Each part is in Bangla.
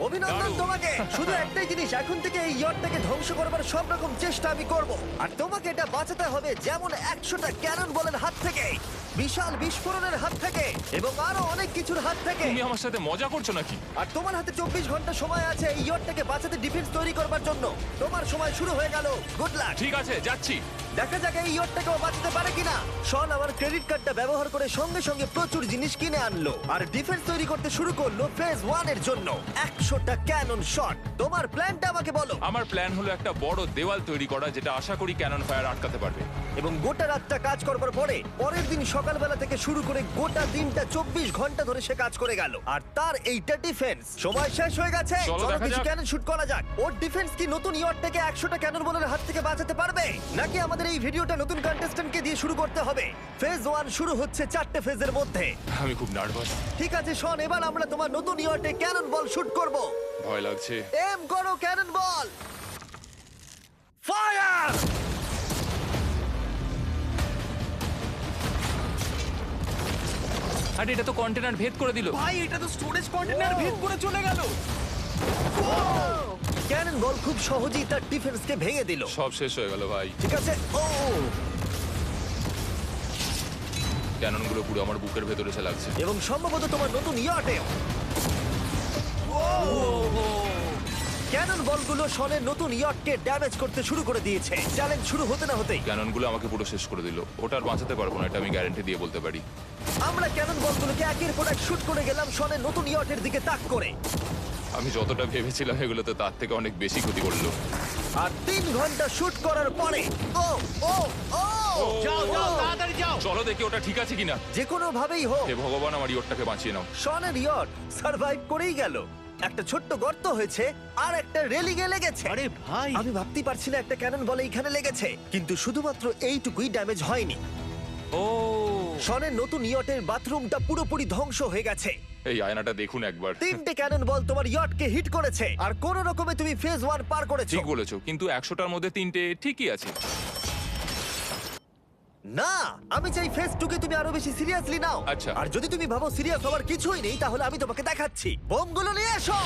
অভিনন্দন দারুণ। তোমাকে। শুধু একটাই জিনিস, এখন থেকে এই ইয়টটাকে ধ্বংস করবার সব রকম চেষ্টা আমি করব, আর তোমাকে এটা বাঁচাতে হবে যেমন 100টা ক্যানন বলের হাত থেকে, বিশাল বিস্ফোরণের হাত থেকে, এবং আরো অনেক কিছুর হাত থেকে। তুমি আমার সাথে মজা করছো নাকি? আর তোমার হাতে 24 ঘন্টা সময় আছে এই ইয়টটাকে বাঁচাতে, ডিফেন্স তৈরি করবার জন্য। তোমার সময় শুরু হয়ে গেল। Good luck. ঠিক আছে, যাচ্ছি। দেখা যাক এই ইয়টটাকেও বাঁচাতে পারে কিনা। শন আমার ক্রেডিট কার্ডটা ব্যবহার করে সঙ্গে সঙ্গে প্রচুর জিনিস কিনে আনলো আর ডিফেন্স তৈরি করতে শুরু করলো ফেজ 1 এর জন্য 100টা ক্যানন শট। তোমার প্ল্যানটা আমাকে বলো। আমার প্ল্যান হলো একটা বড় দেওয়াল তৈরি করা, যেটা আশা করি ক্যানন ফায়ার আটকাতে পারবে। এবং গোটা রাতটা কাজ করবার পরে পরের দিন সকালবেলা থেকে শুরু করে গোটা দিনটা 24 ঘন্টা ধরে সে কাজ করে গেল, আর তার এইটা ডিফেন্স। সময় শেষ হয়ে গেছে, চলো দেখা কিছু যাক। ক্যানন শুট করা যাক। ওর ডিফেন্স কি নতুন ইয়টটাকে 100টা ক্যানন বলের হাত থেকে বাঁচাতে পারবে, নাকি আমাদের এই ভিডিওটা নতুন কন্টেস্ট্যান্টকে দিয়ে শুরু করতে হবে? ফেজ 1 শুরু হচ্ছে 4টে ফেজের মধ্যে। আমি খুব নার্ভাস। ঠিক আছে শন, এবার আমরা তোমার নতুন ইয়টে ক্যানন বল শুট করব। ভয় লাগছে। এম করো ক্যানন বল, ফায়ার! আরে এটা তো কন্টেনার ভেদ করে দিল। ভাই এটা তো স্টোরেজ কন্টেনার ভেদ করে চলে গেল। ক্যানন বল খুব সহজেই তার ডিফেন্সকে ভেঙে দিল। সব শেষ হয়ে গেল ভাই। ঠিক আছে, ও ক্যাননগুলো পুরো আমার বুকের ভেতরে এসে লাগছে। এবং সম্ভবত তোমার নতুন ইয়টেও। ক্যানন বলগুলো শনের নতুন ইয়টকে ড্যামেজ করতে শুরু করে দিয়েছে। চ্যালেঞ্জ শুরু হতে না হতেই ক্যাননগুলো আমাকে পুরো শেষ করে দিল। ওটা আর বাঁচাতে পারবো না, এটা আমি গ্যারান্টি দিয়ে বলতে পারি। আমরা ক্যানন বলগুলোকে একের পর এক শুট করে গেলাম শনের নতুন ইয়টের দিকে তাক করে। আমি যতটা ভেবেছিলাম এগুলো তো তার থেকে অনেক বেশি ক্ষতি করলো। আর 3 ঘন্টা শুট করার পরে ও ও ও যাও যাও তাড়াতাড়ি যাও। চলো দেখি ওটা ঠিক আছে কিনা। যে কোনো ভাবেই হোক হে ভগবান, আমার ইয়টটাকে বাঁচিয়ে নাও। শনের ইয়ট সার্ভাইভ করেই গেল। একটা ছোট্ট গর্ত হয়েছে আর একটা রেলিংয়ে লেগেছে। আরে ভাই আমি ভাবতেই পারছি না একটা ক্যানন বলে এইখানে লেগেছে, কিন্তু শুধুমাত্র এইটুকুই ড্যামেজ হয়নি। ও শনের নতুন ইয়টের বাথরুমটা পুরোপুরি ধ্বংস হয়ে গেছে। এই আয়নাটা দেখুন একবার। 3টে ক্যানন বল তোমার ইয়টকে হিট করেছে, আর কোন রকমে তুমি ফেজ 1 পার করেছো। ঠিক বলেছো, কিন্তু 100টার মধ্যে 3টে ঠিকই আছে। না, আমি চাই ফেজ 2 কে তুমি আরো বেশি সিরিয়াসলি নাও। আচ্ছা। আর যদি তুমি ভাবো সিরিয়াস হওয়ার কিছুই নেই, তাহলে আমি তোমাকে দেখাচ্ছি। বোমগুলো নিয়ে এসো।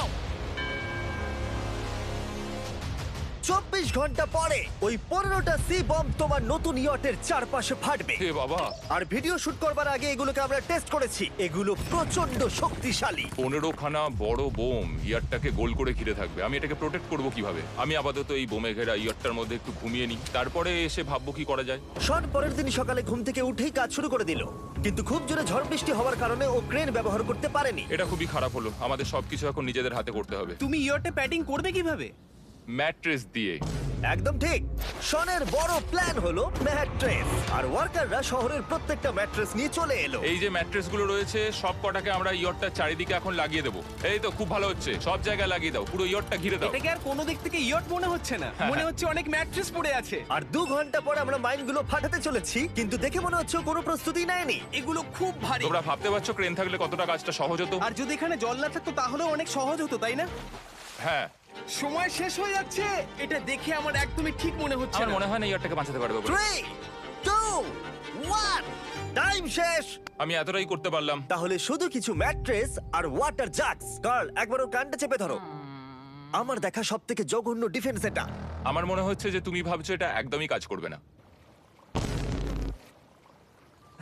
24 ঘন্টা পরে ওই 15টা সি বম তোমার নতুন ইয়টের চারপাশে ফাটবে। হে বাবা, আর ভিডিও শুট করবার আগে এগুলোকে আমরা টেস্ট করেছি, এগুলো প্রচন্ড শক্তিশালী। 15খানা বড় বোম ইয়ারটাকে গোল করে ঘিরে থাকবে। আমি এটাকে প্রোটেক্ট করব কিভাবে? আমি আপাতত এই বোমে ঘেরা ইয়ারটার মধ্যে একটু ঘুমিয়ে নিই, তারপরে এসে ভাববো কি করা যায়। শন পরের দিন সকালে ঘুম থেকে উঠেই কাজ শুরু করে দিল, কিন্তু খুব জোরে ঝড় বৃষ্টি হওয়ার কারণে ও ক্রেন ব্যবহার করতে পারেনি। এটা খুবই খারাপ হলো। আমাদের সবকিছু এখন নিজেদের হাতে করতে হবে। তুমি ইয়রটা প্যাডিং করবে কিভাবে? ম্যাট্রেস দিয়ে। একদম ঠিক। শনের বড় প্ল্যান হলো ম্যাট্রেস, আর ওয়ার্কাররা শহরের প্রত্যেকটা ম্যাট্রেস নিয়ে চলে এলো। এই যে ম্যাট্রেস গুলো রয়েছে সব কটাকে আমরা ইয়রটার চারিদিকে এখন লাগিয়ে দেবো। এই তো খুব ভালো হচ্ছে, সব জায়গায় লাগিয়ে দাও, পুরো ইয়রটা ঘিরে দাও। এটাকে আর কোনো দিক থেকে ইয়ট মনে হচ্ছে না, মনে হচ্ছে অনেক ম্যাট্রেস পড়ে আছে। আর 2 ঘন্টা পরে আমরা মাইনগুলো ফাটাতে চলেছি, কিন্তু দেখে মনে হচ্ছে ও কোনো প্রস্তুতি নেয়নি। এগুলো খুব ভারী। তোমরা ভাবতে পারছো ক্রেন থাকলে কতটা কাজটা সহজ হতো? আর যদি এখানে জল না থাকতো তাহলেও অনেক সহজ হতো, তাই না? হ্যাঁ, সময় শেষ হয়ে যাচ্ছে। এটা দেখে আমার একদমই ঠিক মনে হচ্ছে আমার না। মনে হয় না ইয়রটাকে বাঁচাতে পারবো বলে। 3 2 1 টাইম শেষ। আমি এতটাই করতে পারলাম। তাহলে শুধু কিছু ম্যাট্রেস আর ওয়াটার জাগস। গার্ল, একবার ওর কানটা চেপে ধরো। আমার দেখা সবথেকে জঘন্য ডিফেন্স এটা। আমার মনে হচ্ছে যে তুমি ভাবছো এটা একদমই কাজ করবে না।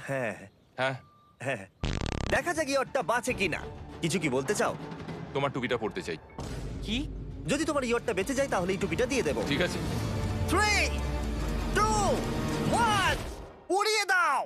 হ্যাঁ হ্যাঁ, হ্যাঁ, দেখা যাক ইয়রটা বাঁচে কিনা। কিছু কি বলতে চাও? তোমার টুপিটা পড়তে চাই। কি? যদি তোমার ইয়রটা বেঁচে যায় তাহলে এই টুপিটা দিয়ে দেবো। ঠিক আছে। 3 2 1 উড়িয়ে দাও।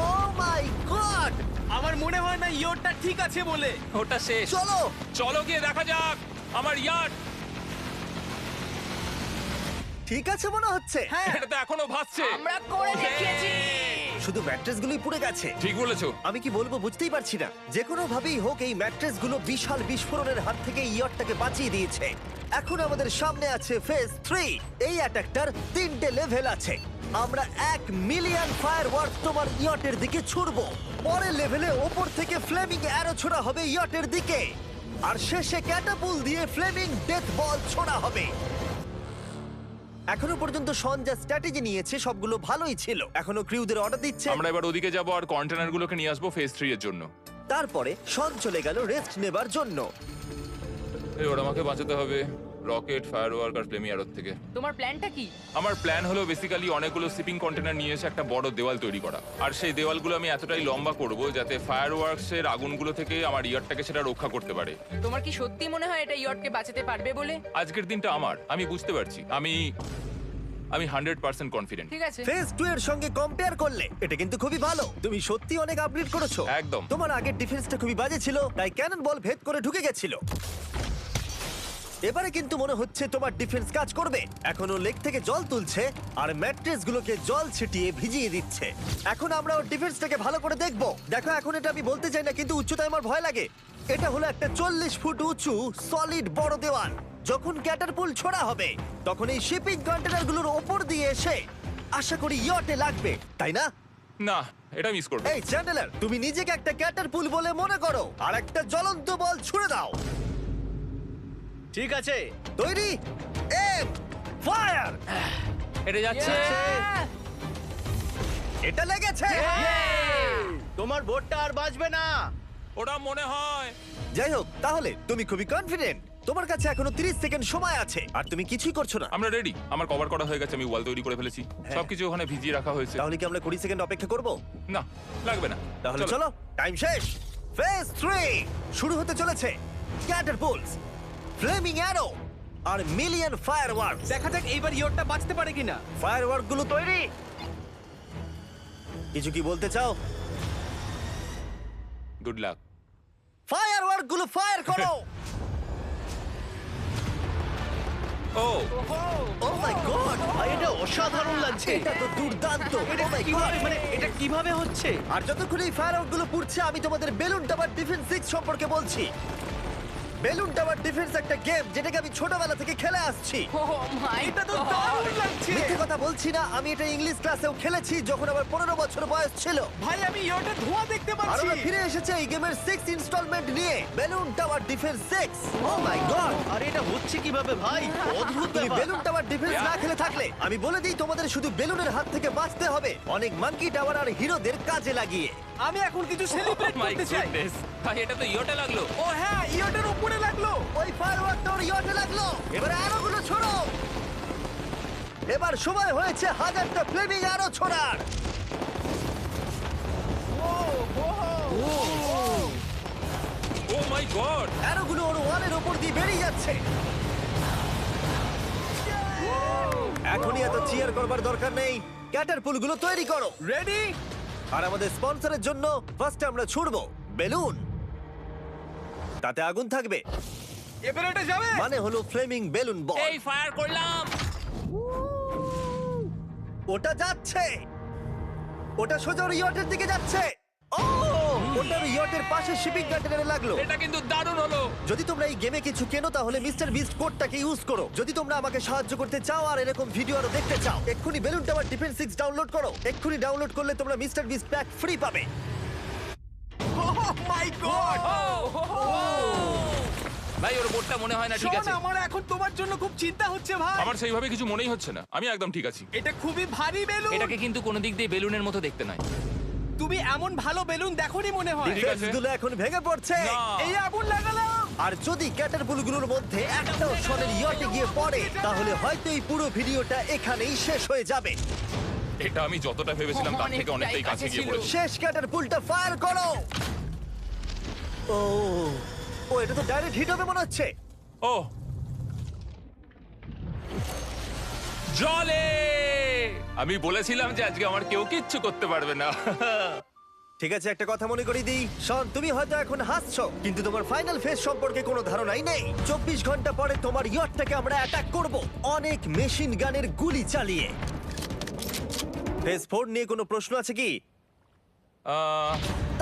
Oh my God! আমার মনে হয় না ইয়রটা ঠিক আছে বলে। ওটা শেষ। চলো চলো গিয়ে দেখা যাক আমার ইয়ার্ড। ঠিক আছে মনে হচ্ছে। হ্যাঁ, এটা তো এখনো ভাসছে। আমরা করে দেখিয়েছি। শুধু ম্যাট্রেসগুলোই পুড়ে গেছে। ঠিক বলেছো। আমি কি বলবো বুঝতেই পারছি না। যে কোনো ভাবেই হোক এই ম্যাট্রেসগুলো বিশাল বিস্ফোরণের হাত থেকে ইয়টটাকে বাঁচিয়ে দিয়েছে। এখন আমাদের সামনে আছে ফেজ 3। এই অ্যাটাকটার 3টে লেভেল আছে। আমরা 1 মিলিয়ন ফায়ারওয়ার্ক তোমার ইয়টের দিকে ছুড়বো। পরের লেভেলে ওপর থেকে ফ্লেমিং অ্যারো ছোড়া হবে ইয়টের দিকে। আর শেষে ক্যাটাপুল দিয়ে ফ্লেমিং ডেথ বল ছোড়া হবে। এখনো পর্যন্ত শন যা স্ট্র্যাটেজি নিয়েছে সবগুলো ভালোই ছিল। এখনো ক্রিউদের অর্ডার দিচ্ছে। আমরা এবার ওদিকে যাব আর কন্টেনারগুলোকে নিয়ে আসবো ফেজ 3 এর জন্য। তারপরে শন চলে গেল রেস্ট নেবার জন্য। এবার আমাকে বাঁচাতে হবে রকেট, ফায়ারওয়ার্ক আর ফ্লেমি অ্যারোর থেকে। তোমার প্ল্যানটা কি? আমার প্ল্যান হলো বেসিক্যালি অনেকগুলো শিপিং কন্টেনার নিয়ে এসে একটা বড় দেওয়াল তৈরি করা। আর সেই দেওয়ালগুলো আমি এতটাই লম্বা করব যাতে ফায়ারওয়ার্কসের আগুনগুলো থেকে আমার ইয়ারটাকে সেটা রক্ষা করতে পারে। তোমার কি সত্যি মনে হয় এটা ইয়টকে বাঁচাতে পারবে বলে? আজকের দিনটা আমার, আমি বুঝতে পারছি। আমি 100% কনফিডেন্ট। ঠিক আছে। ফেজ 2 এর সঙ্গে কম্পেয়ার করলে এটা কিন্তু খুবই ভালো। তুমি সত্যি অনেক আপগ্রেড করেছো। একদম। তোমার আগের ডিফেন্সটা খুবই বাজে ছিল, তাই ক্যানন বল ভেদ করে ঢুকে গেছিল। এবারে কিন্তু মনে হচ্ছে তোমার ডিফেন্স কাজ করবে। এখনো লেক থেকে জল তুলছে আর ম্যাট্রেস গুলোকে জল ছিটিয়ে ভিজিয়ে দিচ্ছে। এখন আমরা ওর ডিফেন্সটাকে ভালো করে দেখবো। দেখো, এখন এটা আমি বলতে চাই না, কিন্তু উচ্চতায় আমার ভয় লাগে। এটা হলো একটা 40 ফুট উঁচু সলিড বড় দেওয়াল। যখন ক্যাটারপুল ছোড়া হবে তখন এই শিপিং কন্টেনারগুলোর ওপর দিয়ে এসে আশা করি ইয়টে লাগবে, তাই না? না, এটা মিস করব। এই চ্যান্ডেলার, তুমি নিজেকে একটা ক্যাটারপুল বলে মনে করো আর একটা জ্বলন্ত বল ছুড়ে দাও। ঠিক আছে। তৈরি, এম, ফায়ার! এটা যাচ্ছে। Yeah! এটা লেগেছে। তোমার বোটটা আর বাজবে না। ওটা মনে হয়। যাই হোক, তাহলে তুমি খুবই কনফিডেন্ট। তোমার কাছে এখনো 30 সেকেন্ড সময় আছে আর তুমি কিছুই করছো না। আমরা রেডি। আমার কভার করা হয়ে গেছে, আমি ওয়াল তৈরি করে ফেলেছি। সবকিছু ওখানে ভিজিয়ে রাখা হয়েছে। তাহলে কি আমরা 20 সেকেন্ড অপেক্ষা করব? না, লাগবে না। তাহলে চলো, টাইম শেষ। ফেজ 3 শুরু হতে চলেছে। ক্যাটারপুলস, ফ্লেমিং অ্যারো আর মিলিয়ন ফায়ারওয়ার্কস। দেখা যাক এইবার ইয়টটা বাঁচতে পারে কিনা। ফায়ারওয়ার্ক গুলো তৈরি। কিছু কি বলতে চাও? Good luck. ফায়ারওয়ার্ক গুলো ফায়ার করো। ও ও মাই গড, এটা অসাধারণ লাগছে। এটা তো দুর্দান্ত। এটা Oh my কিভাবে God! মানে এটা কিভাবে হচ্ছে? আর যতক্ষণ এই ফায়ারওয়ার্ক গুলো পুড়ছে আমি তোমাদের বেলুন টাওয়ার ডিফেন্স 6 সম্পর্কে বলছি। বেলুন টাওয়ার ডিফেন্স একটা গেম যেটাকে আমি ছোটবেলা থেকে খেলে আসছি। Oh my এটা তো God! দারুণ লাগছে। মিথ্যে কথা বলছি না, আমি এটা ইংলিশ ক্লাসেও খেলেছি যখন আমার 15 বছর বয়স ছিল। ভাই আমি ইয়টের ধোঁয়া দেখতে আর পাচ্ছি। ওরা ফিরে এসেছে এই গেমের 6 ইনস্টলমেন্ট নিয়ে, বেলুন টাওয়ার ডিফেন্স 6। ও মাই গড, আর এটা হচ্ছে কিভাবে ভাই? অদ্ভুত তুমি ব্যাপার। বেলুন টাওয়ার ডিফেন্স না খেলে থাকলে আমি বলে দিই তোমাদের শুধু বেলুনের হাত থেকে বাঁচতে হবে অনেক মাঙ্কি টাওয়ার আর হিরোদের কাজে লাগিয়ে। আমি এখন কিছু সেলিব্রেট মাই করতে চাই। গুডনেস, ভাই এটা তো ইয়োটা লাগলো। ও হ্যাঁ, ইয়টের উপরে লাগলো। ওই ফায়ারওয়ার্কটা ওর ইয়টে লাগলো। এবারে আরোগুলো ছোড়ো। এবার সময় হয়েছে 1000টা ফ্লেমিং আরো ছোড়ার। ও মাই গড। অ্যারোগুলো ওর ওয়ালের ওপর দিয়ে বেরিয়ে যাচ্ছে। এখনই এত চিয়ার করবার দরকার নেই, ক্যাটারপুলগুলো তৈরি করো। রেডি? আর আমাদের স্পন্সরের জন্য ফার্স্টে আমরা ছুড়বো বেলুন, তাতে আগুন থাকবে, এবারে এটা যাবে। মানে হলো ফ্লেমিং বেলুন বল। এই ফায়ার করলাম। ওটা যাচ্ছে, ওটা সোজা ওর ইয়টের দিকে যাচ্ছে। ও, ওটার ইয়টের পাশে শিপিং কন্টেনারে লাগলো। এটা কিন্তু দারুণ হলো। যদি তোমরা এই গেমে কিছু কেনো তাহলে মিস্টার বিস্ট কোডটাকে ইউজ করো। যদি তোমরা আমাকে সাহায্য করতে চাও আর এরকম ভিডিও আরো দেখতে চাও, এক্ষুনি বেলুন টাওয়ার ডিফেন্স 6 ডাউনলোড করো। এক্ষুনি ডাউনলোড করলে তোমরা মিস্টার বিস্ট প্যাক ফ্রি পাবে। ও মাই গড। ভাই ওর বোটটা মনে হয় না ঠিক আছে। আমার এখন তোমার জন্য খুব চিন্তা হচ্ছে ভাই। আমার সেইভাবে কিছু মনেই হচ্ছে না, আমি একদম ঠিক আছি। এটা খুবই ভারী বেলুন। এটাকে কিন্তু কোনো দিক দিয়ে বেলুনের মতো দেখতে নয়। তুমি এমন ভালো বেলুন দেখোনি মনে হয়। ঠিক আছে। ডিফেন্সগুলো এখন ভেঙে পড়ছে। না। এই আগুন লাগালাম। আর যদি ক্যাটারপুলগুলোর মধ্যে একটাও শনের ইয়টে গিয়ে পড়ে তাহলে হয়তো এই পুরো ভিডিওটা এখানেই শেষ হয়ে যাবে। এটা আমি যতটা ভেবেছিলাম তার থেকে অনেকটাই কাছে গিয়ে পড়েছে। শেষ ক্যাটারপুলটা ফায়ার করো। ও, ও এটা তো ডাইরেক্ট হিট হবে মনে হচ্ছে। ও জলে, আমি বলেছিলাম যে আজকে আমার কেউ কিচ্ছু করতে পারবে না। ঠিক আছে, একটা কথা মনে করিয়ে দিই, শন তুমি হয়তো এখন হাসছো কিন্তু তোমার ফাইনাল ফেজ সম্পর্কে কোনো ধারণাই নেই। 24 ঘন্টা পরে তোমার ইয়টটাকে আমরা অ্যাটাক করব অনেক মেশিন গানের গুলি চালিয়ে। ফেজ 4 নিয়ে কোনো প্রশ্ন আছে কি?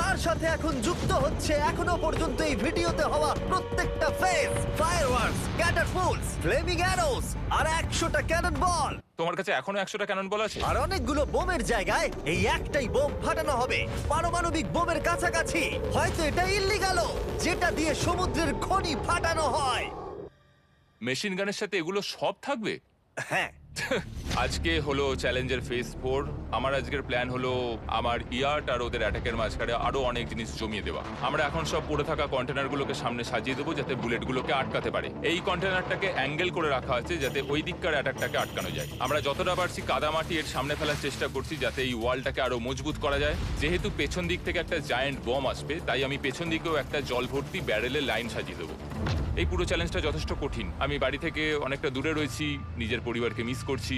তার সাথে এখন যুক্ত হচ্ছে এখনো পর্যন্ত এই ভিডিওতে হওয়া প্রত্যেকটা phase firework. Works, catapults, flaming arrows আর 100টা ক্যানন বল। তোমার কাছে এখনো 100টা ক্যানন বল আছে? আর অনেকগুলো বোমের জায়গায় এই একটাই বোম ফাটানো হবে, পারমাণবিক বোমের কাছাকাছি। হয়তো এটা ইল্লিগালও, যেটা দিয়ে সমুদ্রের খনি ফাটানো হয়। মেশিন গানের সাথে এগুলো সব থাকবে? হ্যাঁ, আজকে হলো চ্যালেঞ্জের ফেজ 4। আমার আজকের প্ল্যান হলো আমার ইয়ার্ট আর ওদের অ্যাটাকের মাঝখানে আরো অনেক জিনিস জমিয়ে দেওয়া। আমরা এখন সব পড়ে থাকা কন্টেনারগুলোকে সামনে সাজিয়ে দেবো যাতে বুলেটগুলোকে আটকাতে পারে। এই কন্টেনারটাকে অ্যাঙ্গেল করে রাখা আছে যাতে ওই দিককার অ্যাটাকটাকে আটকানো যায়। আমরা যতটা পারছি কাদামাটি এর সামনে ফেলার চেষ্টা করছি যাতে এই ওয়ালটাকে আরো মজবুত করা যায়। যেহেতু পেছন দিক থেকে একটা জায়ান্ট বম আসবে, তাই আমি পেছন দিকেও একটা জল ভর্তি ব্যারেলের লাইন সাজিয়ে দেবো। এই পুরো চ্যালেঞ্জটা যথেষ্ট কঠিন। আমি বাড়ি থেকে অনেকটা দূরে রয়েছি, নিজের পরিবারকে মিস করছি।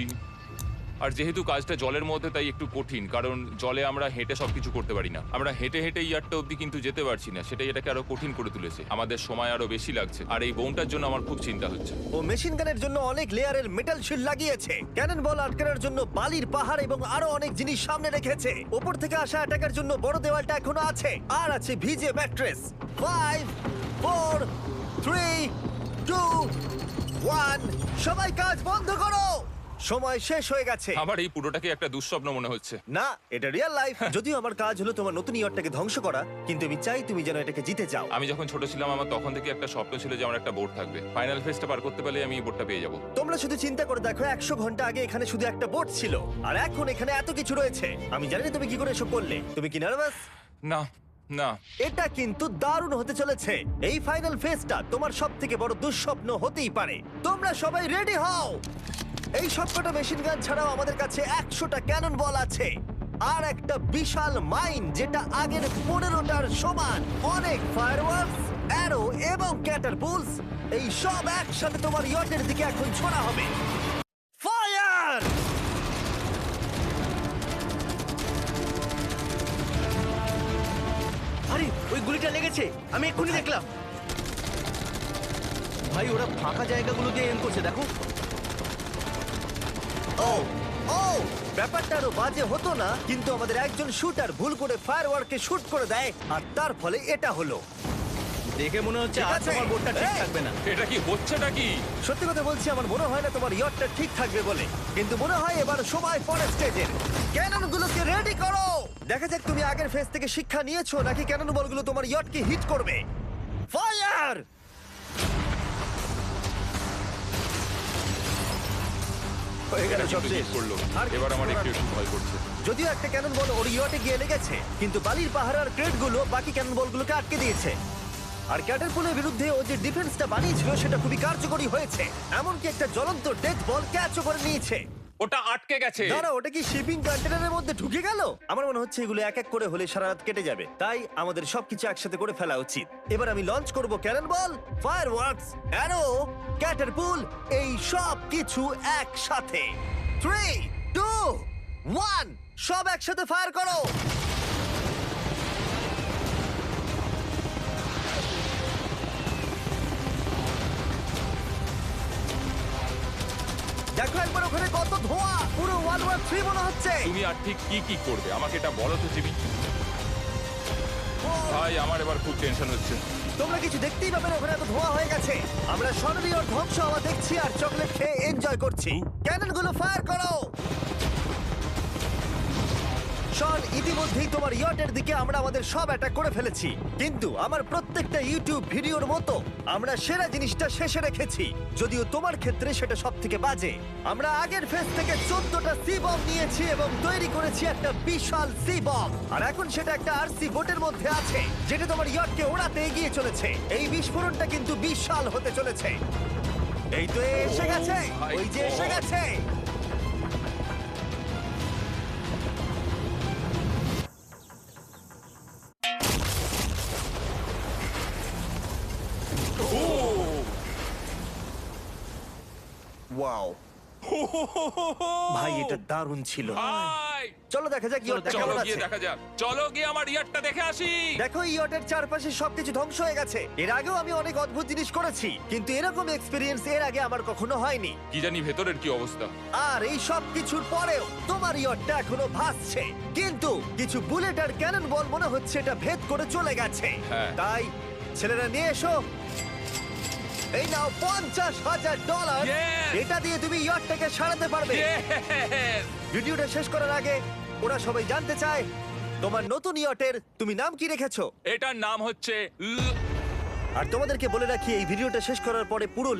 আর যেহেতু কাজটা জলের মধ্যে, তাই একটু কঠিন, কারণ জলে আমরা হেঁটে সবকিছু করতে পারি না। আমরা হেঁটে হেঁটে ইয়ারটা অব্দি কিন্তু যেতে পারছি না, সেটাই এটাকে আরো কঠিন করে তুলেছে। আমাদের সময় আরো বেশি লাগছে, আর এই বোমটার জন্য আমার খুব চিন্তা হচ্ছে। ও মেশিন গানের জন্য অনেক লেয়ারের মেটাল শিল্ড লাগিয়েছে, ক্যানন বল আটকানোর জন্য বালির পাহাড় এবং আরো অনেক জিনিস সামনে রেখেছে। ওপর থেকে আসা অ্যাটাকের জন্য বড় দেওয়ালটা এখনো আছে, আর আছে ভিজে ম্যাট্রেস। 5 4 3 2 1 সবাই কাজ বন্ধ করো, সময় শেষ হয়ে গেছে। আমার এই পুরোটাকে একটা দুঃস্বপ্ন মনে হচ্ছে। না, এটা রিয়েল লাইফ। যদিও আমার কাজ হলো তোমার নতুন ইয়ারটাকে ধ্বংস করা, কিন্তু আমি চাই তুমি যেন এটাকে জিতে যাও। আমি যখন ছোট ছিলাম, আমার তখন থেকে একটা স্বপ্ন ছিল যে আমার একটা বোট থাকবে। ফাইনাল ফেজটা পার করতে পারলে আমি এই বোটটা পেয়ে যাবো। তোমরা শুধু চিন্তা করে দেখো, 100 ঘন্টা আগে এখানে শুধু একটা বোট ছিল, আর এখন এখানে এত কিছু রয়েছে। আমি জানি না তুমি কি করে এসব করলে। তুমি কি নার্ভাস? না না, এটা কিন্তু দারুণ হতে চলেছে। এই ফাইনাল ফেজটা তোমার সবথেকে বড় দুঃস্বপ্ন হতেই পারে। তোমরা সবাই রেডি হও। এই সবকটা মেশিন গান ছাড়াও আমাদের কাছে 100টা ক্যানন বল আছে, আর একটা বিশাল মাইন যেটা আগের 15টার সমান। অনেক ফায়ারওয়ার্কস, অ্যারো এবং ক্যাটারপুলস, এই সব একসাথে তোমার ইয়টের দিকে এখন ছোড়া হবে। ফায়ার! আরে ওই গুলিটা লেগেছে, আমি এক্ষুনি দেখলাম। ভাই ওরা ফাঁকা জায়গাগুলো দিয়ে এম করছে, দেখো। ও ও ব্যাপারটা আরো বাজে হতো না, কিন্তু আমাদের একজন শুটার ভুল করে ফায়ারওয়ার্ককে শুট করে দেয়, আর তার ফলে এটা হলো। দেখে মনে হচ্ছে ঠিক আর আছে। তোমার বোটটা ঠিক এই! থাকবে না। এটা কি হচ্ছেটা কি? সত্যি কথা বলছি, আমার মনে হয় না তোমার ইয়টটা ঠিক থাকবে বলে, কিন্তু মনে হয় এবার সময় পরের স্টেজের। ক্যাননগুলোকে রেডি করো। দেখা যাক তুমি আগের ফেজ থেকে শিক্ষা নিয়েছো নাকি ক্যানন বলগুলো তোমার ইয়টকে হিট করবে। ফায়ার! হয়ে গেল এটা সব কিন্তু শেষ। মিস করলো। আর এবার আমার কিছু একটু করার একটু ভয় করছে। যদিও একটা ক্যানন বল ওর ইয়টে গিয়ে লেগেছে, কিন্তু বালির পাহাড় আর ক্রেটগুলো বাকি ক্যানন বলগুলোকে আটকে দিয়েছে। আর ক্যাটারপুলের বিরুদ্ধে ও যে ডিফেন্সটা বানিয়েছিল সেটা খুবই কার্যকরী হয়েছে। এমনকি একটা জ্বলন্ত ডেথ বল ক্যাচও করে নিয়েছে। ওটা আটকে গেছে। দাঁড়া, ওটা কি শিপিং কন্টেনারের মধ্যে ঢুকে গেল? আমার মনে হচ্ছে এগুলো এক এক করে হলে সারা রাত কেটে যাবে, তাই আমাদের সবকিছু একসাথে করে ফেলা উচিত। এবার আমি লঞ্চ করব ক্যানন বল, ফায়ারওয়ার্কস, অ্যারো, ক্যাটারপুল, এই সব কিছু একসাথে। 3 2 1 সব একসাথে ফায়ার করো। দেখো একবার ওখানে কত ধোঁয়া, পুরো ওয়ার্ল্ড ওয়ার 3 মনে হচ্ছে। তুমি আর ঠিক কি কি করবে আমাকে এটা বলো তো জিমি। ভাই আমার এবার খুব টেনশন হচ্ছে। তোমরা কিছু দেখতেই পাবে না, ওখানে এত ধোঁয়া হয়ে গেছে। আমরা স্বর্ণীয় ধ্বংস হওয়া দেখছি আর চকলেট খেয়ে এনজয় করছি। ক্যাননগুলো ফায়ার করো। শন, ইতিমধ্যেই তোমার ইয়টের দিকে আমরা আমাদের সব অ্যাটাক করে ফেলেছি, কিন্তু আমার প্রত্যেকটা ইউটিউব ভিডিওর মতো আমরা সেরা জিনিসটা শেষে রেখেছি, যদিও তোমার ক্ষেত্রে সেটা সব থেকে বাজে। আমরা আগের ফেজ থেকে 14টা সি বম নিয়েছি এবং তৈরি করেছি একটা বিশাল সি বম, আর এখন সেটা একটা আরসি বোটের মধ্যে আছে যেটা তোমার ইয়টকে ওড়াতে এগিয়ে চলেছে। এই বিস্ফোরণটা কিন্তু বিশাল হতে চলেছে। এই তো এসে গেছে, ওই যে এসে গেছে। ওয়াও ভাই, এটা দারুণ ছিল। ভাই চলো দেখা যাক ইয়টটা চলো কেমন গিয়ে আছে। দেখা যাক, চলো গিয়ে আমার ইয়ারটা দেখে আসি। দেখো, ইয়টের চারপাশে সবকিছু ধ্বংস হয়ে গেছে। এর আগেও আমি অনেক অদ্ভুত জিনিস করেছি, কিন্তু এরকম এক্সপেরিয়েন্স এর আগে আমার কখনো হয়নি। কি জানি ভেতরের কি অবস্থা। আর এই সব কিছুর পরেও তোমার ইয়টটা এখনো ভাসছে, কিন্তু কিছু বুলেট আর ক্যানন বল মনে হচ্ছে এটা ভেদ করে চলে গেছে। হ্যাঁ। তাই ছেলেরা নিয়ে এসো। এই নাও $50,000। Yes! এটা দিয়ে তুমি ইয়টটাকে সারাতে পারবে। Yes! ভিডিওটা শেষ করার আগে ওরা সবাই জানতে চায় তোমার নতুন ইয়টের তুমি নাম কি রেখেছো। এটার নাম হচ্ছে আর তোমাদেরকে বলে রাখি এই ভিডিওটা শেষ করার পরে পুরো